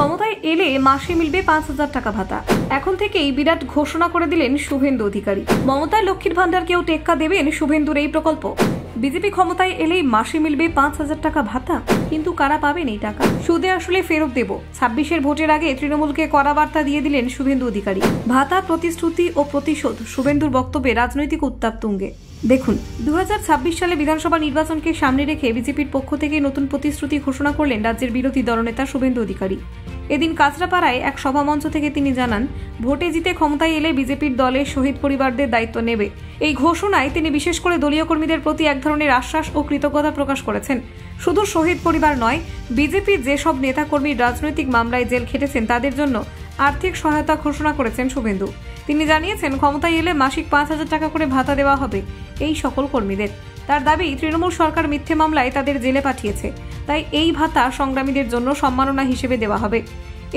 ক্ষমতায় এলে মাসে মিলবে ৫,০০০ টাকা ভাতা। এখন থেকেই বিরাট ঘোষণা করে দিলেন শুভেন্দু অধিকারী। মমতার লক্ষ্মীর ভান্ডারকেও টেক্কা দেবেন শুভেন্দুর এই প্রকল্প। বিজেপি ক্ষমতায় এলেই মাসে মিলবে ৫,০০০ টাকা ভাতা, কিন্তু কারা পাবেন এই টাকা? সুদে আসলে ফেরত দেব। ২৬-এর ভোটের আগে তৃণমূলকে কড়া বার্তা দিয়ে দিলেন শুভেন্দু অধিকারী। ভাতা, প্রতিশ্রুতি ও প্রতিশোধ, শুভেন্দুর বক্তব্যে রাজনৈতিক উত্তাপ তুঙ্গে। দেখুন, ২০২৬ সালে বিধানসভা নির্বাচনকে সামনে রেখে বিজেপির পক্ষ থেকে নতুন প্রতিশ্রুতি ঘোষণা করলেন রাজ্যের বিরোধী দলনেতা শুভেন্দু অধিকারী। এদিন কাঁচরাপাড়ায় এক সভামঞ্চ থেকে তিনি জানান, ভোটে জিতে ক্ষমতায় এলে বিজেপির দলের শহীদ পরিবারদের দায়িত্ব নেবে। এই ঘোষণায় তিনি বিশেষ করে দলীয় কর্মীদের প্রতি এক ধরনের আশ্বাস ও কৃতজ্ঞতা প্রকাশ করেছেন। শুধু শহীদ পরিবার নয়, বিজেপির যেসব নেতাকর্মী রাজনৈতিক মামলায় জেল খেটেছেন তাদের জন্য আর্থিক সহায়তা ঘোষণা করেছেন শুভেন্দু। তিনি জানিয়েছেন, ক্ষমতায় এলে মাসিক ৫,০০০ টাকা করে ভাতা দেওয়া হবে এই সকল কর্মীদের। তার দাবি, তৃণমূল সরকার মিথ্যে মামলায় তাদের জেলে পাঠিয়েছে, তাই এই ভাতা সংগ্রামীদের জন্য সম্মাননা হিসেবে দেওয়া হবে।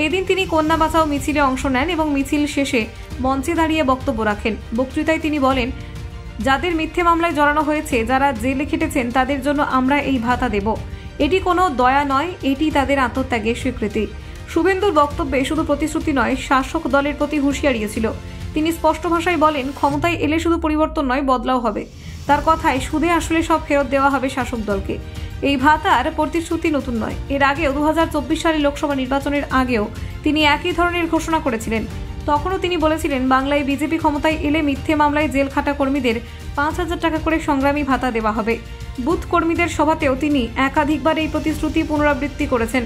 এদিন তিনি কন্যা বাঁচাও মিছিলে অংশ নেন এবং মিছিল শেষে মঞ্চে দাঁড়িয়ে বক্তব্য রাখেন। বক্তৃতায় তিনি বলেন, যাদের মিথ্যে মামলায় জড়ানো হয়েছে, যারা জেলে খেটেছেন, তাদের জন্য আমরা এই ভাতা দেব। এটি কোনো দয়া নয়, এটি তাদের আত্মত্যাগের স্বীকৃতি। শুভেন্দুর বক্তব্যে শুধু প্রতিশ্রুতি নয়, শাসক দলের প্রতি হুঁশিয়ারি ছিল। তিনি স্পষ্ট ভাষায় বলেন, ক্ষমতায় এলে শুধু পরিবর্তন নয়, বদলাও হবে। তার কথায় সুদে আসলে সব ফেরত দেওয়া হবে শাসক দলকে। এই ভাতার প্রতিশ্রুতি নতুন নয়। এর আগেও ২০২৪ সালে লোকসভা নির্বাচনের আগেও তিনি একই ধরনের ঘোষণা করেছিলেন। তখনও তিনি বলেছিলেন, বাংলায় বিজেপি ক্ষমতায় এলে মিথ্যে মামলায় জেল খাটা কর্মীদের ৫,০০০ টাকা করে সংগ্রামী ভাতা দেওয়া হবে। বুথ কর্মীদের সভাতেও তিনি একাধিকবার এই প্রতিশ্রুতি পুনরাবৃত্তি করেছেন।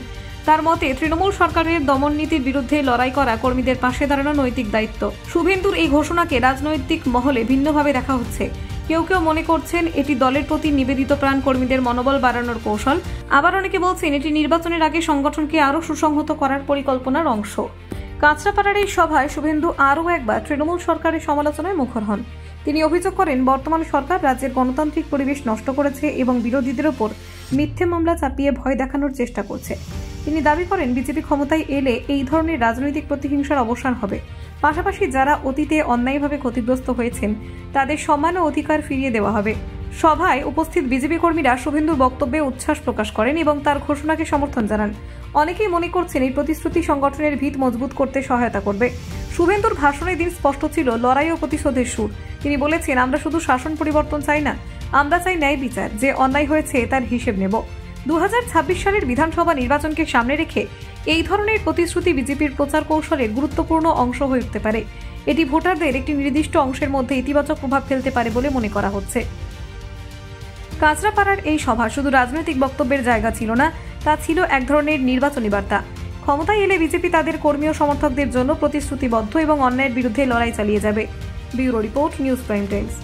তার মতে, তৃণমূল সরকারের দমন নীতির বিরুদ্ধে লড়াই করা কর্মীদের পাশে দাঁড়ানো নৈতিক দায়িত্ব। শুভেন্দুর এই ঘোষণাকে রাজনৈতিক মহলে ভিন্নভাবে দেখা হচ্ছে। কেউ কেউ মনে করছেন এটি দলের প্রতি নিবেদিত প্রাণ কর্মীদের মনোবল বাড়ানোর কৌশল। আবার অনেকে বলছেন এটি নির্বাচনের আগে সংগঠনকে আরও সুসংহত করার পরিকল্পনার অংশ। কাঁচরাপাড়ার এই সভায় শুভেন্দু আরও একবার তৃণমূল সরকারের সমালোচনায় মুখর হন। তিনি অভিযোগ করেন, বর্তমান সরকার রাজ্যের গণতান্ত্রিক পরিবেশ নষ্ট করেছে এবং বিরোধীদের ওপর মিথ্যে মামলা চাপিয়ে ভয় দেখানোর চেষ্টা করছে। তিনি দাবি করেন, বিজেপি ক্ষমতায় এলে এই ধরনের রাজনৈতিক প্রতিহিংসার অবসান হবে। পাশাপাশি যারা অতীতে অন্যায়ভাবে ক্ষতিগ্রস্ত হয়েছেন তাদের সম্মান ও অধিকার ফিরিয়ে দেওয়া হবে। সভায় উপস্থিত বিজেপি কর্মীরা শুভেন্দুর বক্তব্যে উচ্ছ্বাস প্রকাশ করেন এবং তার ঘোষণাকে সমর্থন জানান। অনেকেই মনে করছেন এই প্রতিশ্রুতি সংগঠনের ভিত মজবুত করতে সহায়তা করবে। শুভেন্দুর ভাষণে দিন স্পষ্ট ছিল লড়াই ও প্রতিশোধের সুর। তিনি বলেছেন, আমরা শুধু শাসন পরিবর্তন চাই না, আমরা চাই ন্যায় বিচার। যে অন্যায় হয়েছে তার হিসেব নেব। ২০২৬ সালের বিধানসভা নির্বাচনকে সামনে রেখে এই ধরনের প্রতিশ্রুতি বিজেপির প্রচার কৌশলের গুরুত্বপূর্ণ অংশ হয়ে উঠতে পারে। এটি ভোটারদের একটি নির্দিষ্ট অংশের মধ্যে ইতিবাচক প্রভাব ফেলতে পারে বলে মনে করা হচ্ছে। কাঁচরাপাড়ার এই সভা শুধু রাজনৈতিক বক্তব্যের জায়গা ছিল না, তা ছিল এক ধরনের নির্বাচনী বার্তা। ক্ষমতায় এলে বিজেপি তাদের কর্মী ও সমর্থকদের জন্য প্রতিশ্রুতিবদ্ধ এবং অন্যায়ের বিরুদ্ধে লড়াই চালিয়ে যাবে। Bureau report, news prime Times.